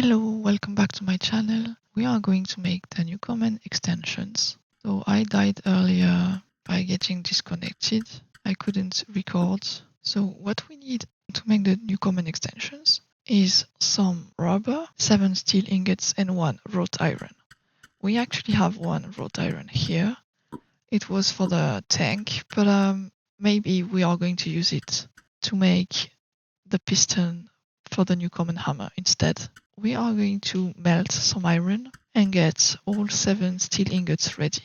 Hello, welcome back to my channel. We are going to make the Newcomen extensions. So I died earlier by getting disconnected. I couldn't record. So what we need to make the Newcomen extensions is some rubber, 7 steel ingots and 1 wrought iron. We actually have 1 wrought iron here. It was for the tank, but maybe we are going to use it to make the piston for the Newcomen hammer instead. We are going to melt some iron and get all 7 steel ingots ready.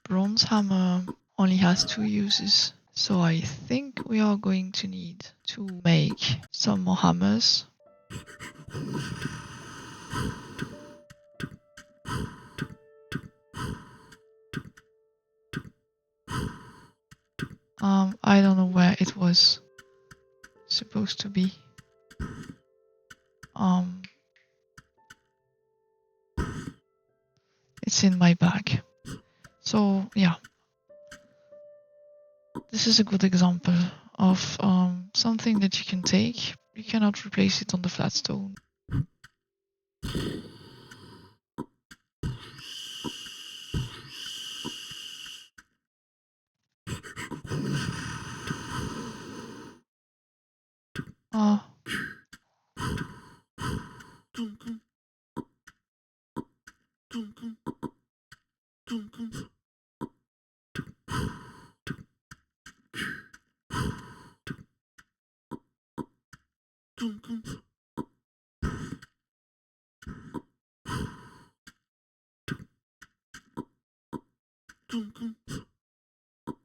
Bronze hammer only has 2 uses, so I think we are going to need to make some more hammers. I don't know where it was supposed to be. It's in my bag. So yeah, this is a good example of something that you can take. You cannot replace it on the flat stone.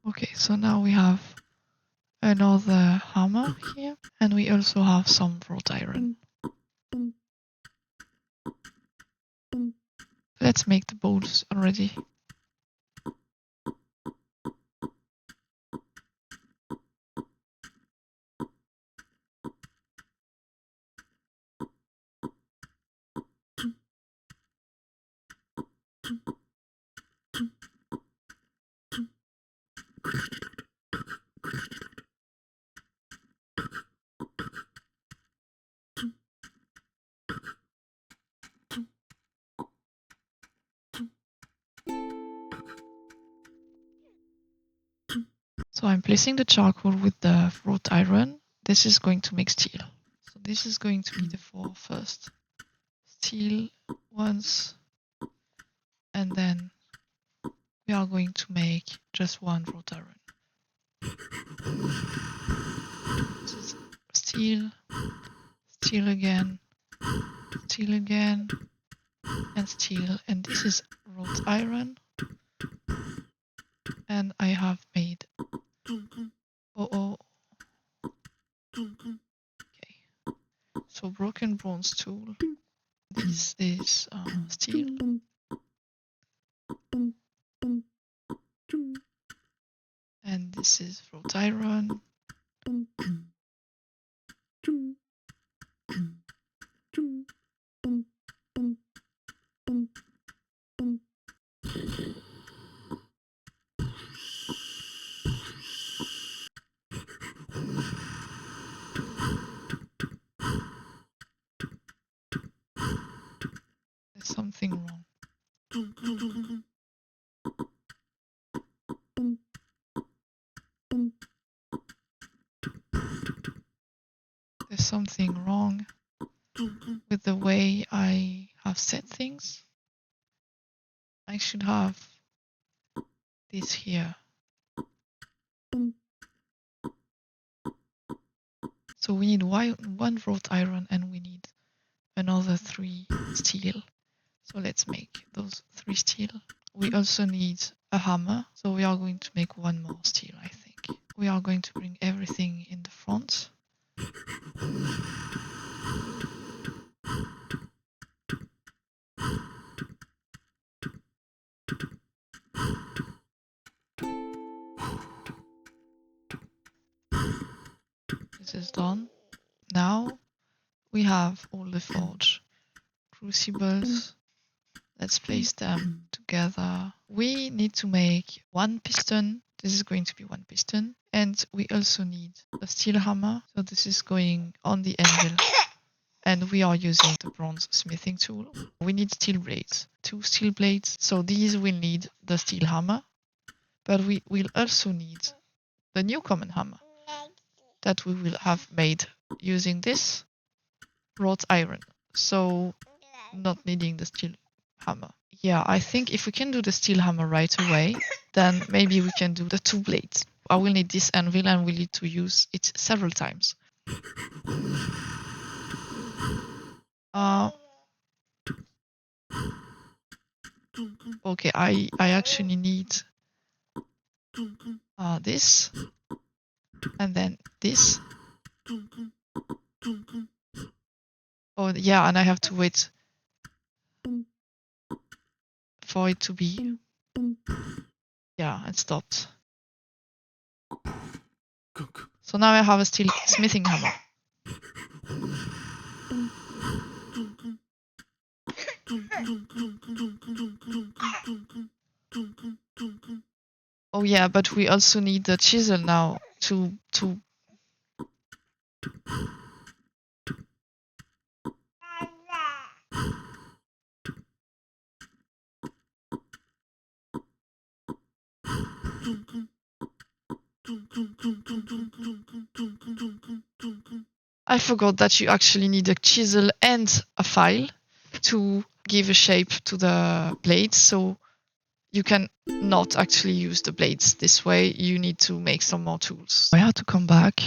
Okay, so now we have another hammer here, and we also have some wrought iron. Let's make the bolts already. So I'm placing the charcoal with the wrought iron. This is going to make steel. So this is going to be the 4 first steel ones, and then we are going to make just 1 wrought iron. This is steel, steel again, and steel, and this is wrought iron. And I have made okay. So broken bronze tool. This is steel. And this is wrought iron. There's something wrong. There's something wrong with the way I have set things. I should have this here. So we need 1 wrought iron and we need another 3 steel. So let's make those 3 steel. We also need a hammer, so we are going to make 1 more steel, I think. We are going to bring everything in the front. This is done. Now we have all the forge crucibles. Let's place them together. We need to make 1 piston. This is going to be 1 piston. And we also need a steel hammer. So this is going on the anvil. and we are using the bronze smithing tool. We need steel blades, 2 steel blades. So these will need the steel hammer, but we will also need the Newcomen hammer that we will have made using this wrought iron. So not needing the steel hammer. Yeah, I think if we can do the steel hammer right away, then maybe we can do the 2 blades. I will need this anvil and we'll need to use it several times. Okay, I actually need this, and then this. Oh yeah, and I have to wait for it to be, yeah, and stopped. So now I have a steel smithing hammer. Oh yeah, but we also need the chisel now to I forgot that you actually need a chisel and a file to give a shape to the blades. So you can not actually use the blades this way. You need to make some more tools. I had to come back.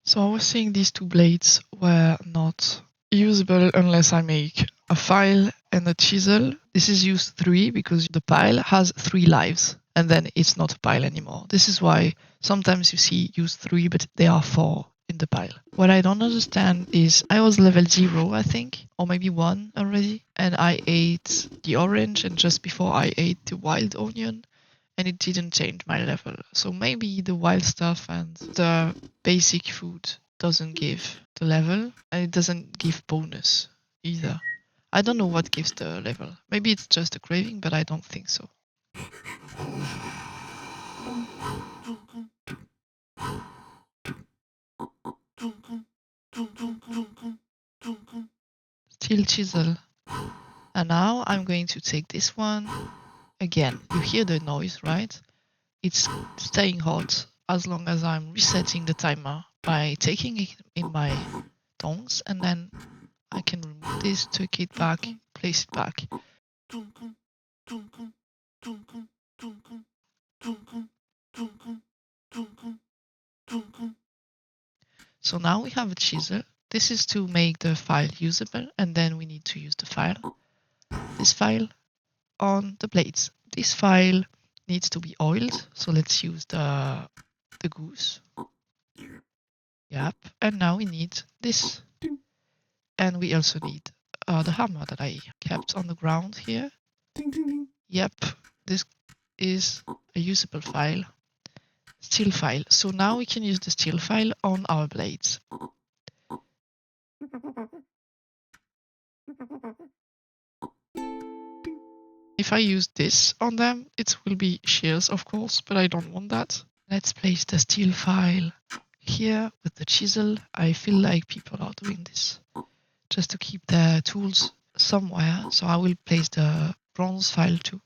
So I was saying these 2 blades were not usable unless I make a file and a chisel. This is used 3 because the pile has 3 lives and then it's not a pile anymore. This is why sometimes you see use 3 but there are 4 in the pile. What I don't understand is I was level 0 I think, or maybe 1 already, and I ate the orange, and just before I ate the wild onion, and it didn't change my level. So maybe the wild stuff and the basic food doesn't give the level, and it doesn't give bonus either. I don't know what gives the level. Maybe it's just a craving, but I don't think so. Steel chisel. And now I'm going to take this one. Again, you hear the noise, right? It's staying hot as long as I'm resetting the timer by taking it in my tongs, and then I can remove this, take it back, place it back. So now we have a chisel. This is to make the file usable, and then we need to use the file. This file on the blades. This file needs to be oiled, so let's use the goose. Yep, and now we need this. And we also need the hammer that I kept on the ground here. Yep, this is a usable file. Steel file. So now we can use the steel file on our blades. If I use this on them, it will be shears, of course, but I don't want that. Let's place the steel file here with the chisel. I feel like people are doing this just to keep their tools somewhere. So I will place the bronze file too.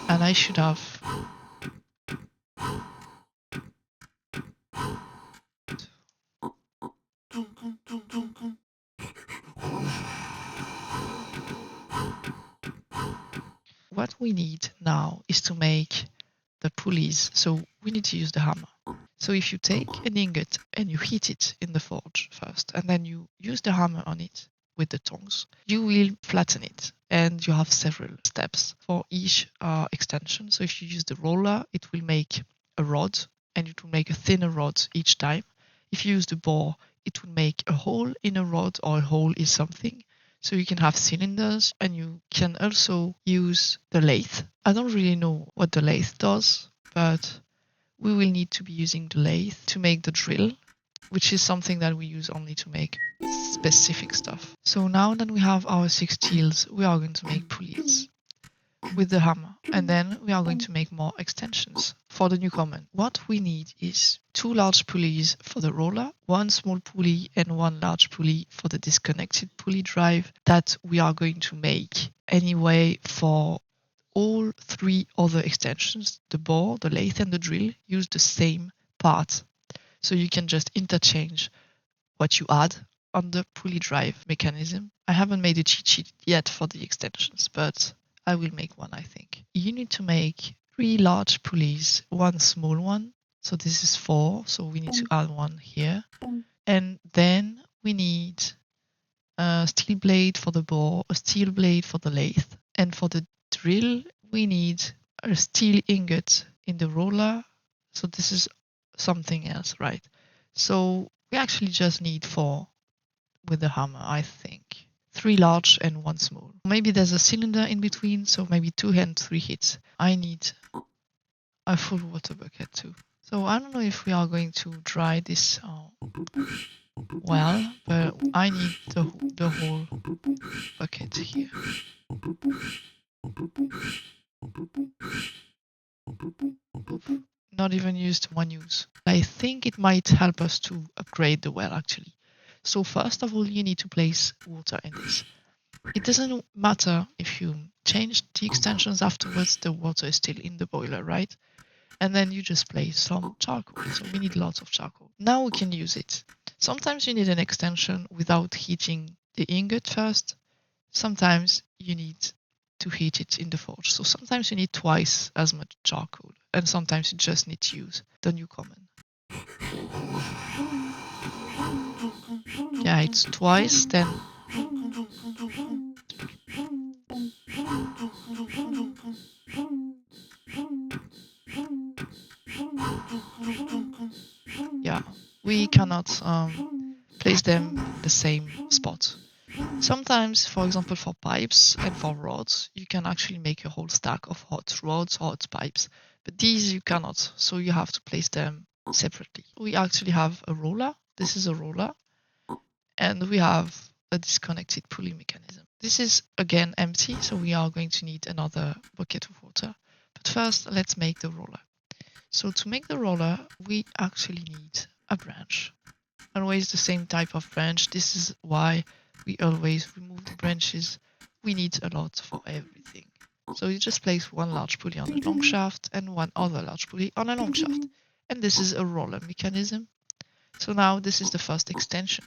And I should have what we need now is to make the pulleys. So we need to use the hammer. So if you take an ingot and you heat it in the forge first, and then you use the hammer on it with the tongs, you will flatten it. And you have several steps for each extension. So if you use the roller, it will make a rod, and it will make a thinner rod each time. If you use the bore, it will make a hole in a rod, or a hole in something. So you can have cylinders, and you can also use the lathe. I don't really know what the lathe does, but we will need to be using the lathe to make the drill, which is something that we use only to make specific stuff. So now that we have our 6 steels, we are going to make pulleys. with the hammer. And then we are going to make more extensions for the Newcomen. What we need is 2 large pulleys for the roller, 1 small pulley and 1 large pulley for the disconnected pulley drive that we are going to make anyway for all 3 other extensions. The bore, the lathe and the drill use the same part. So you can just interchange what you add on the pulley drive mechanism. I haven't made a cheat sheet yet for the extensions, but I will make one, I think. You need to make 3 large pulleys, 1 small one. So this is 4, so we need to add 1 here. And then we need a steel blade for the bore, a steel blade for the lathe. And for the drill, we need a steel ingot in the roller. So this is something else, right? So we actually just need 4 with the hammer, I think. 3 large and 1 small. Maybe there's a cylinder in between, so maybe 2 and 3 hits. I need a full water bucket too. So I don't know if we are going to dry this well, but I need the whole bucket here. Not even used 1 use. I think it might help us to upgrade the well actually. So first of all, you need to place water in this. It doesn't matter if you change the extensions afterwards, the water is still in the boiler, right? And then you just place some charcoal. So we need lots of charcoal. Now we can use it. Sometimes you need an extension without heating the ingot first. Sometimes you need to heat it in the forge. So sometimes you need twice as much charcoal. And sometimes you just need to use the Newcomen. Yeah, it's twice, then yeah, we cannot place them in the same spot. Sometimes, for example, for pipes and for rods, you can actually make a whole stack of hot rods, hot pipes, but these you cannot, so you have to place them separately. We actually have a roller. This is a roller, and we have a disconnected pulley mechanism. This is again empty, so we are going to need another bucket of water. But first, let's make the roller. So to make the roller, we actually need a branch. Always the same type of branch. This is why we always remove the branches. We need a lot for everything. So you just place 1 large pulley on a long shaft and 1 other large pulley on a long shaft. And this is a roller mechanism. So now this is the first extension.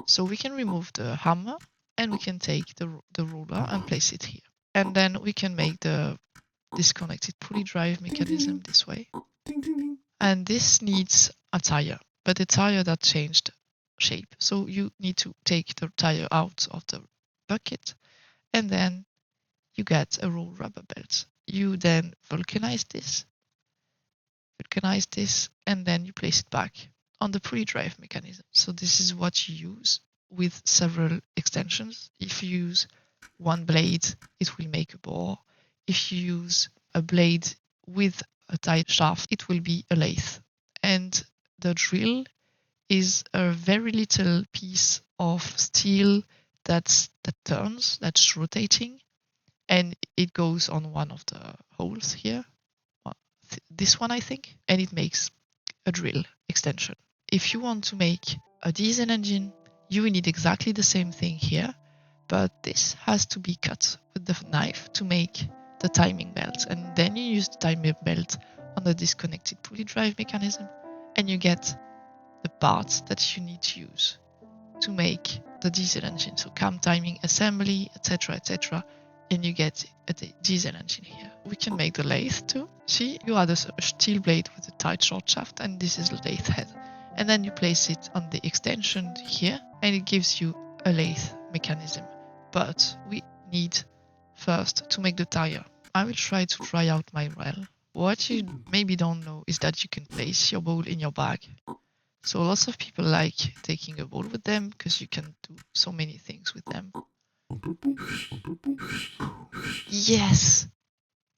So we can remove the hammer and we can take the roller and place it here. And then we can make the disconnected pulley drive mechanism this way. And this needs a tire, but a tire that changed shape. So you need to take the tire out of the bucket and then you get a roll rubber belt. You then vulcanize this, and then you place it back on the pulley drive mechanism. So this is what you use with several extensions. If you use 1 blade, it will make a bore. If you use a blade with a tight shaft, it will be a lathe. And the drill is a very little piece of steel that turns, that's rotating, and it goes on one of the holes here. This one, I think, and it makes a drill extension. If you want to make a diesel engine, you will need exactly the same thing here, but this has to be cut with the knife to make the timing belt, and then you use the timing belt on the disconnected pulley drive mechanism, and you get the parts that you need to use to make the diesel engine. So cam timing, assembly, etc., and you get a diesel engine here. We can make the lathe too. See, you add a steel blade with a tight short shaft, and this is the lathe head. And then you place it on the extension here, and it gives you a lathe mechanism. But we need first to make the tire. I will try to try out my well. What you maybe don't know is that you can place your bowl in your bag. So lots of people like taking a bowl with them because you can do so many things with them. Yes!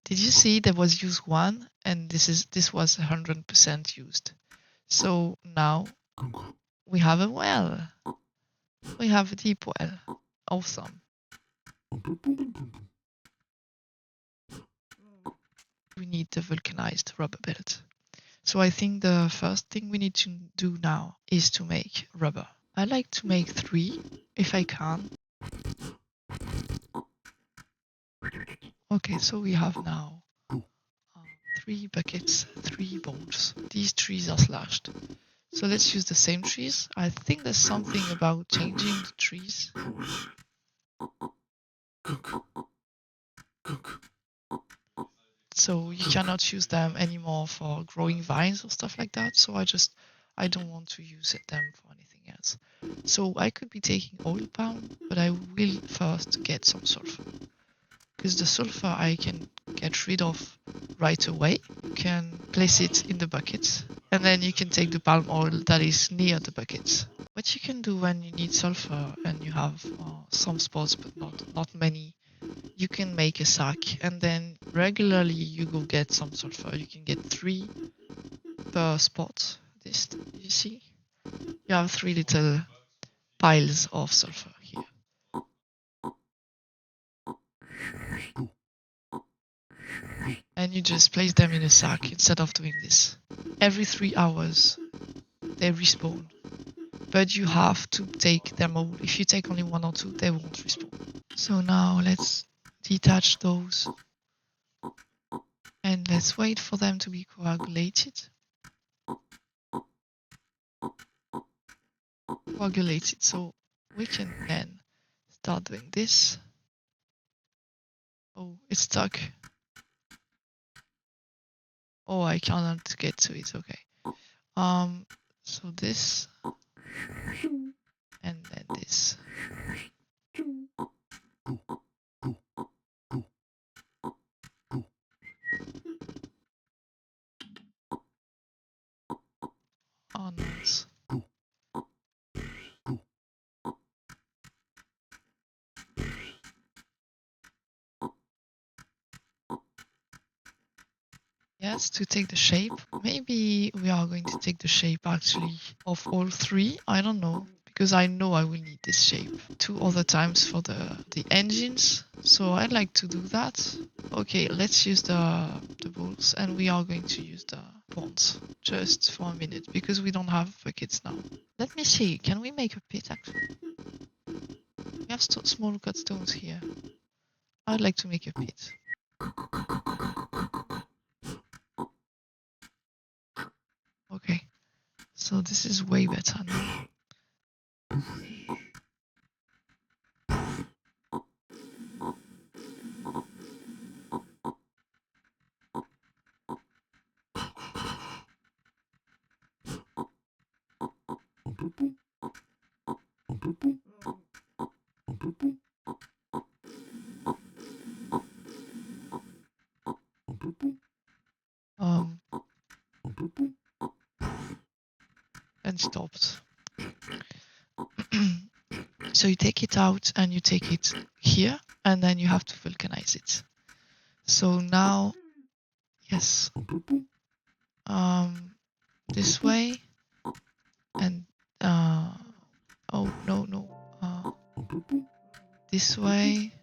Did you see there was use 1 and this was 100% used. So now we have a well. We have a deep well. Awesome. we need the vulcanized rubber belt. So I think the first thing we need to do now is to make rubber. I like to make 3 if I can. Okay, so we have now 3 buckets, 3 bolts. These trees are slashed. So let's use the same trees. I think there's something about changing the trees. So you cannot use them anymore for growing vines or stuff like that. So I don't want to use them for anything else. So I could be taking oil palm, but I will first get some sulfur. Because the sulfur I can get rid of right away. You can place it in the buckets, and then you can take the palm oil that is near the buckets. What you can do when you need sulfur and you have some spots but not many, you can make a sack, and then regularly you go get some sulfur. You can get 3 per spot. This, you see, you have 3 little piles of sulfur here. And you just place them in a sack instead of doing this. Every 3 hours they respawn, but you have to take them all. If you take only 1 or 2, they won't respawn. So now let's detach those and let's wait for them to be coagulated. So we can then start doing this. Oh, it's stuck. Oh, I cannot get to it. Okay. So this and then this. Oh, nice. Yes, to take the shape. Maybe we are going to take the shape actually of all 3. I don't know, because I know I will need this shape 2 other times for the engines. So I'd like to do that. Okay, let's use the bolts, and we are going to use the ponds just for a minute because we don't have buckets now. Let me see, can we make a pit actually? We have small cut stones here. I'd like to make a pit. Okay, so this is way better now. And stopped. So you take it out and you take it here, and then you have to vulcanize it. So now, yes, this way, and oh no, this way,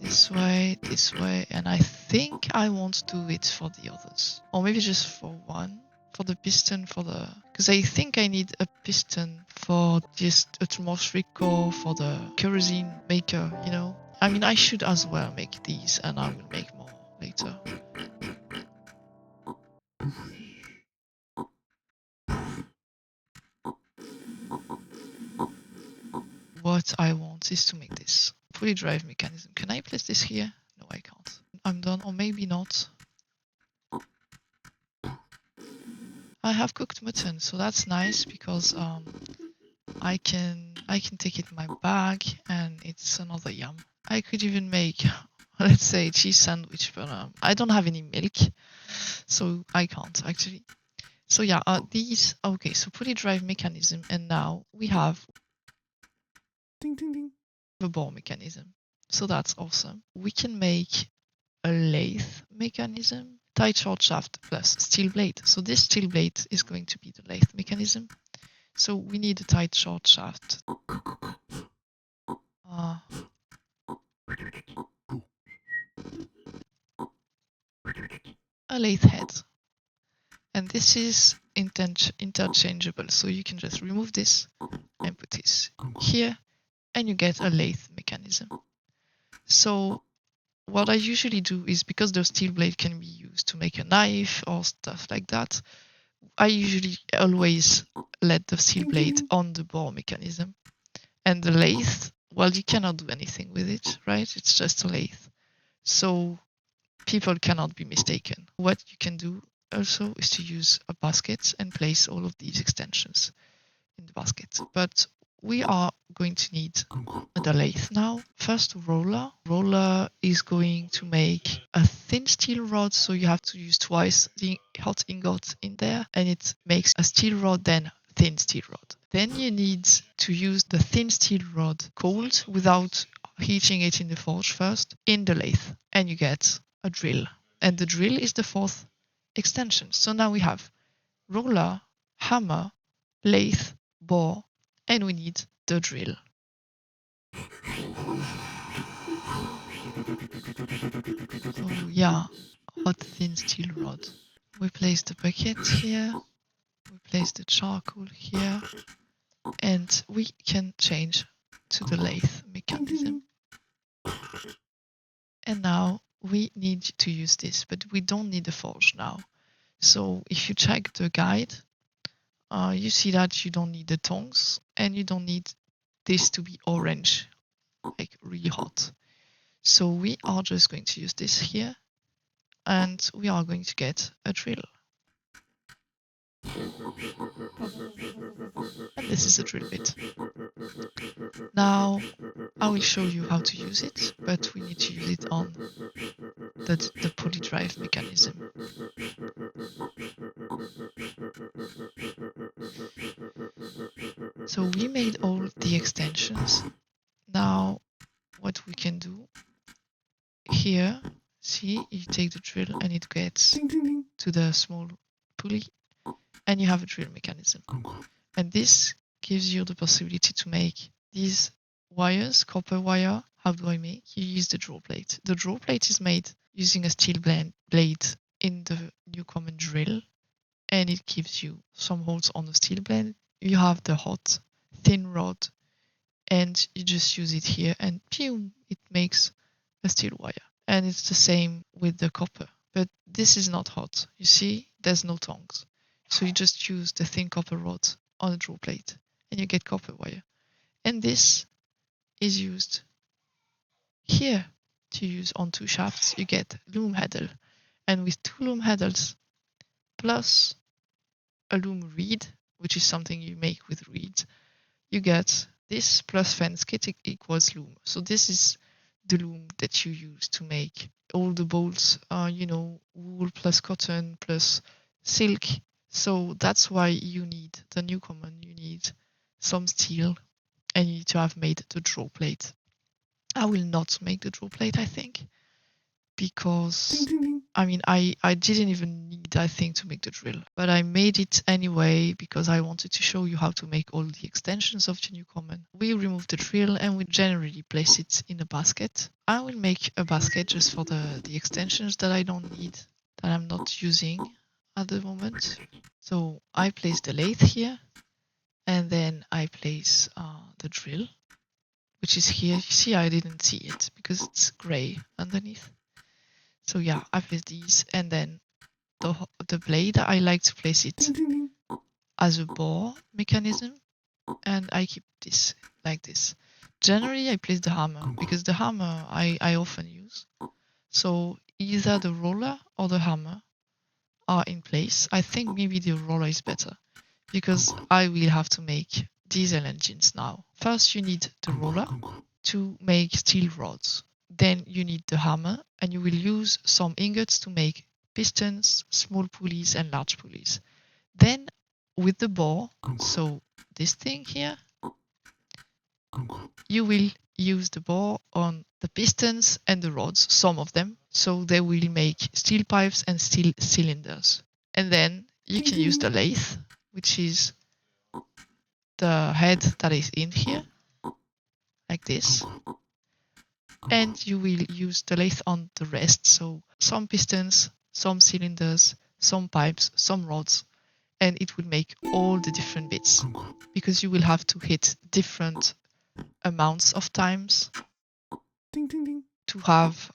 this way, and I think I won't do it for the others, or maybe just for one, for the piston, because I think I need a piston for this atmospheric core for the kerosene maker, you know. I mean, I should as well make these, and I will make more later. What I want is to make this fully drive mechanism. Can I place this here? No, I can't. I'm done, or maybe not. I have cooked mutton, so that's nice because I can take it in my bag and it's another yum. I could even make, let's say, a cheese sandwich, but I don't have any milk, so I can't actually. So yeah, these, okay, so fully drive mechanism, and now we have Ding, ding, ding. the bore mechanism. So that's awesome. We can make a lathe mechanism, tight short shaft plus steel blade. So this steel blade is going to be the lathe mechanism. So we need a tight short shaft. a lathe head. And this is interchangeable, so you can just remove this and put this here, and you get a lathe mechanism. So what I usually do is, because the steel blade can be used to make a knife or stuff like that, I usually always let the steel blade on the bore mechanism. And the lathe, well, you cannot do anything with it, right? It's just a lathe. So people cannot be mistaken. What you can do also is to use a basket and place all of these extensions in the basket. But we are going to need the lathe now. First, roller. Roller is going to make a thin steel rod, so you have to use twice the hot ingot in there, and it makes a steel rod, then thin steel rod. Then you need to use the thin steel rod cold without heating it in the forge first in the lathe, and you get a drill. And the drill is the fourth extension. So now we have roller, hammer, lathe, bore, and we need the drill. So yeah, hot thin steel rod. We place the bucket here, we place the charcoal here, and we can change to the lathe mechanism. And now we need to use this, but we don't need the forge now. So if you check the guide, you see that you don't need the tongs and you don't need this to be orange, like really hot. So we are just going to use this here, and we are going to get a drill. And this is a drill bit. Now I will show you how to use it, but we need to use it on the pulley drive mechanism. So we made all the extensions. Now what we can do here, see, you take the drill and it gets to the small pulley, and you have a drill mechanism. And this gives you the possibility to make these wires, copper wire. How do I make? You use the draw plate. The draw plate is made using a steel blade in the Newcomen drill, and it gives you some holes on the steel blade. You have the hot, thin rod, and you just use it here, and pew, it makes a steel wire. And it's the same with the copper, but this is not hot. You see, there's no tongs. So you just use the thin copper rod on a draw plate, and you get copper wire. And this is used here to use on two shafts. You get loom handle, and with two loom handles plus a loom reed, which is something you make with reeds, you get this plus fence kit equals loom. So this is the loom that you use to make all the bolts, wool plus cotton plus silk. So that's why you need the Newcomen. You need some steel, and you need to have made the draw plate. I will not make the draw plate, I think, because I didn't even need, I think, to make the drill, but I made it anyway because I wanted to show you how to make all the extensions of the Newcomen. We remove the drill and we generally place it in a basket. I will make a basket just for the extensions that I don't need, that I'm not using at the moment. So I place the lathe here, and then I place the drill, which is here. You see, I didn't see it because it's gray underneath. So yeah, I place these, and then the blade, I like to place it as a bore mechanism, and I keep this like this. Generally, I place the hammer because the hammer I often use. So either the roller or the hammer are in place. I think maybe the roller is better because I will have to make diesel engines now. First, you need the roller to make steel rods. Then you need the hammer, and you will use some ingots to make pistons, small pulleys, and large pulleys. Then with the bore, so this thing here, you will use the bore on the pistons and the rods, some of them, so they will make steel pipes and steel cylinders. And then you can use the lathe, which is the head that is in here, like this. And you will use the lathe on the rest, so some pistons, some cylinders, some pipes, some rods, and it will make all the different bits because you will have to hit different amounts of times Ding, ding, ding. to have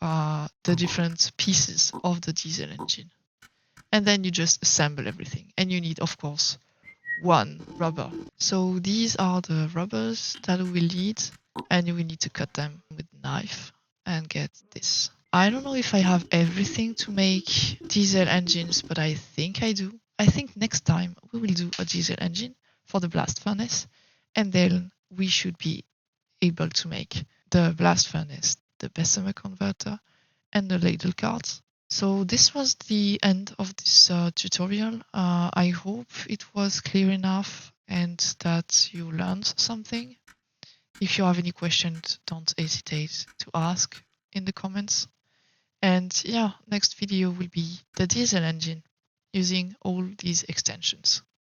the different pieces of the diesel engine. And then you just assemble everything. And you need, of course, one rubber. So these are the rubbers that we will need, and you will need to cut them with a knife and get this. I don't know if I have everything to make diesel engines, but I think I do. I think next time we will do a diesel engine for the blast furnace, and then we should be able to make the blast furnace, the Bessemer converter, and the ladle cards. So this was the end of this tutorial. I hope it was clear enough and that you learned something. If you have any questions, don't hesitate to ask in the comments. And yeah, next video will be the diesel engine using all these extensions.